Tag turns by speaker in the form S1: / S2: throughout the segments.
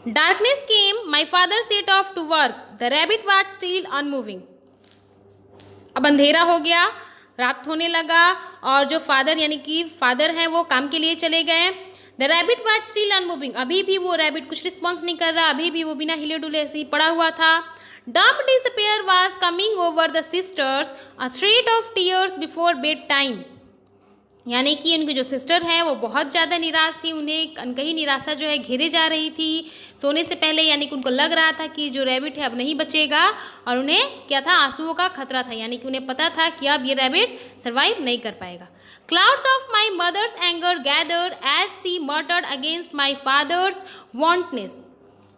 S1: Darkness came, my father set off to work. The rabbit was still unmoving. अब अंधेरा हो गया, रात होने लगा और जो फादर यानी कि फादर हैं वो काम के लिए चले गए. The rabbit was still unmoving. अभी भी वो रैबिट कुछ रिस्पॉन्स नहीं कर रहा, अभी भी वो बिना हिले डुले ऐसे ही पड़ा हुआ था. Dump disappear was coming over the sisters, a thread of tears before bed time. यानी कि उनकी जो सिस्टर है वो बहुत ज़्यादा निराश थी, उन्हें अनकही निराशा जो है घेरे जा रही थी सोने से पहले. यानी कि उनको लग रहा था कि जो रैबिट है अब नहीं बचेगा और उन्हें क्या था, आंसुओं का खतरा था. यानी कि उन्हें पता था कि अब ये रैबिट सर्वाइव नहीं कर पाएगा. Clouds of my mother's anger gathered as she muttered against my father's wantonness.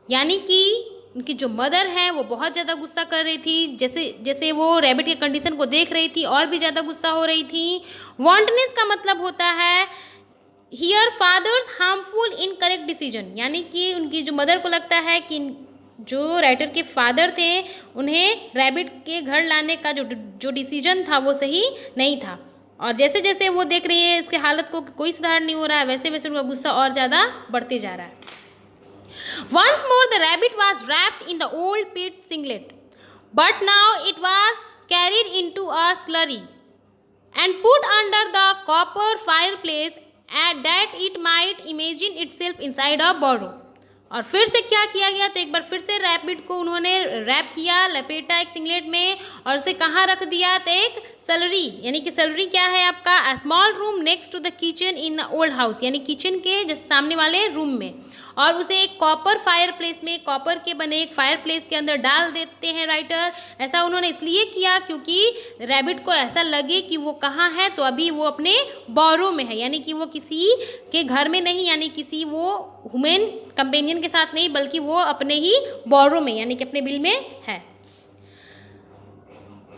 S1: यानी कि उनकी जो मदर है वो बहुत ज़्यादा गुस्सा कर रही थी, जैसे जैसे वो रैबिट के कंडीशन को देख रही थी और भी ज़्यादा गुस्सा हो रही थी. वॉन्टनेस का मतलब होता है here father's harmful incorrect decision. यानी कि उनकी जो मदर को लगता है कि जो राइटर के फादर थे उन्हें रैबिट के घर लाने का जो डिसीजन था वो सही नहीं था. और जैसे जैसे वो देख रही है इसके हालत को कोई सुधार नहीं हो रहा है, वैसे वैसे उनका गुस्सा और ज़्यादा बढ़ते जा रहा है. Once more the rabbit was wrapped in the old pit singlet, but now it was carried into a slurry and put under the copper fireplace and that it might imagine itself inside a burrow. और फिर से क्या किया गया, तो एक बार फिर से रैबिट को उन्होंने रैप किया, लपेटा एक सिंगलेट में और उसे कहाँ रख दिया, तो एक सलरी. यानी कि सलरी क्या है आपका, a small room next to the kitchen in the old house. यानी किचन के जैसे सामने वाले रूम में, और उसे एक कॉपर फायर प्लेस में, कॉपर के बने एक फायर प्लेस के अंदर डाल देते हैं राइटर. ऐसा उन्होंने इसलिए किया क्योंकि रैबिट को ऐसा लगे कि वो कहाँ है, तो अभी वो अपने बोरो में है. यानी कि वो किसी के घर में नहीं, यानी किसी वो ह्यूमन कंपेनियन के साथ नहीं, बल्कि वो अपने ही बोरो में यानी कि अपने बिल में है.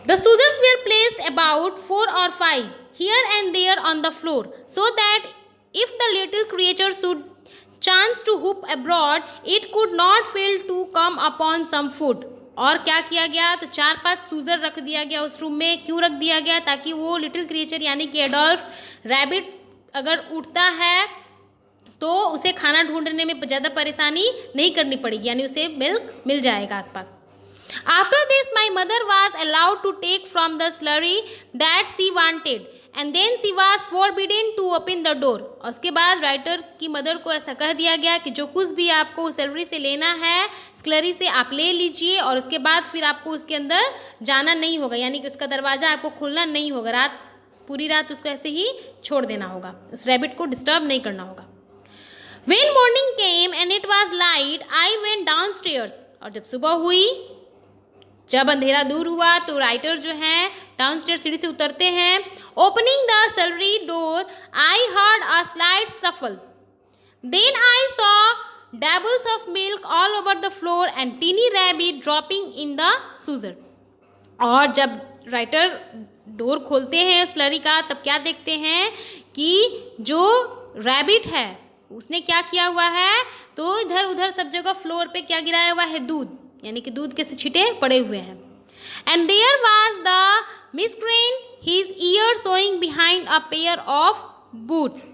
S1: The scissors were placed about 4 or 5 here and there on the floor, so that if the little creature should chance to hoop abroad, it could not fail to come upon some food. और क्या किया गया, तो 4-5 सूजर रख दिया गया उस room में. क्यों रख दिया गया, ताकि वो लिटिल क्रिएचर यानी कि एडोल्फ रैबिट अगर उठता है तो उसे खाना ढूंढने में ज़्यादा परेशानी नहीं करनी पड़ेगी, यानी उसे मिल्क मिल जाएगा आसपास. After this, my mother was allowed to take from the slurry that she wanted, and then she was forbidden to open the door. और उसके बाद राइटर की मदर को ऐसा कह दिया गया कि जो कुछ भी आपको स्लरी से लेना है, स्लरी से आप ले लीजिए और उसके बाद फिर आपको उसके अंदर जाना नहीं होगा, यानी कि उसका दरवाज़ा आपको खोलना नहीं होगा. पूरी रात उसको ऐसे ही छोड़ देना होगा, उस रैबिट को डिस्टर्ब नहीं करना होगा. When morning came and it was light, I went downstairs. और जब सुबह हुई, जब अंधेरा दूर हुआ, तो राइटर जो हैं डाउनस्टेयर सीढ़ी से उतरते हैं. Opening the scullery door I heard a slight scuffle. Then I saw dabbles of milk all over the floor and tiny rabbit dropping in the sugar. और जब राइटर डोर खोलते हैं स्लरी का, तब क्या देखते हैं कि जो रैबिट है उसने क्या किया हुआ है, तो इधर उधर सब जगह फ्लोर पे क्या गिराया हुआ है, दूध, यानी कि दूध के छिटे पड़े हुए हैं. And there was the miscreant, his ear showing behind a pair of boots.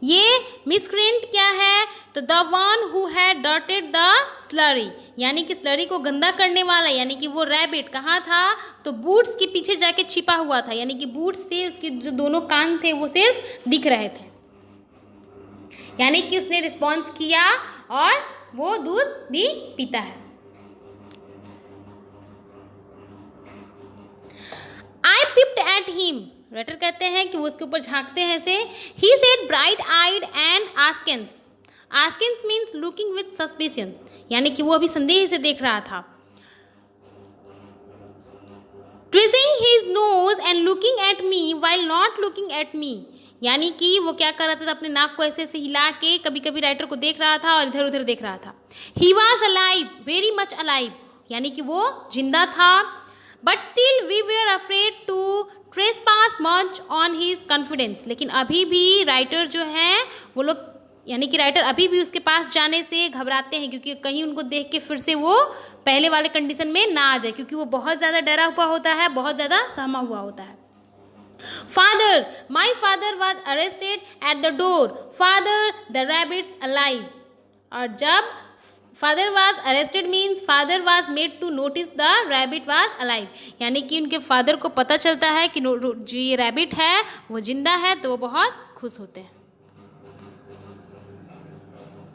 S1: ये मिसक्रेंट क्या है, तो the one who had dirtied the scullery, यानी कि स्लरी को गंदा करने वाला, यानी कि वो रैबिट कहाँ था, तो बूट्स के पीछे जाके छिपा हुआ था. यानी कि बूट्स से उसके जो दोनों कान थे वो सिर्फ दिख रहे थे, यानी कि उसने रिस्पॉन्स किया और वो दूध भी पीता है. I peeped at him. Writer कहते हैं कि वो उसके ऊपर झांकते हैं ऐसे. He said bright eyed and askance. Askance means looking with suspicion. यानी कि वो अभी संदेह से देख रहा था. Twisting his nose and looking at me while not looking at me. यानी कि वो क्या कर रहा था, अपने नाक को ऐसे ऐसे हिला के कभी कभी राइटर को देख रहा था और इधर उधर देख रहा था. He was alive, very much alive. यानी कि वो जिंदा था. But still we were afraid to trespass much on his confidence. लेकिन अभी भी राइटर जो हैं वो लोग, यानी कि राइटर अभी भी उसके पास जाने से घबराते हैं, क्योंकि कहीं उनको देख के फिर से वो पहले वाले कंडीशन में ना आ जाए, क्योंकि वो बहुत ज़्यादा डरा हुआ होता है, बहुत ज़्यादा सहमा हुआ होता है. Father, my father was arrested at the door. Father, the rabbit's alive. और जब father was arrested means father was made to notice the rabbit was alive, यानी कि उनके फादर को पता चलता है कि जो ये रैबिट है वो जिंदा है, तो वो बहुत खुश होते हैं।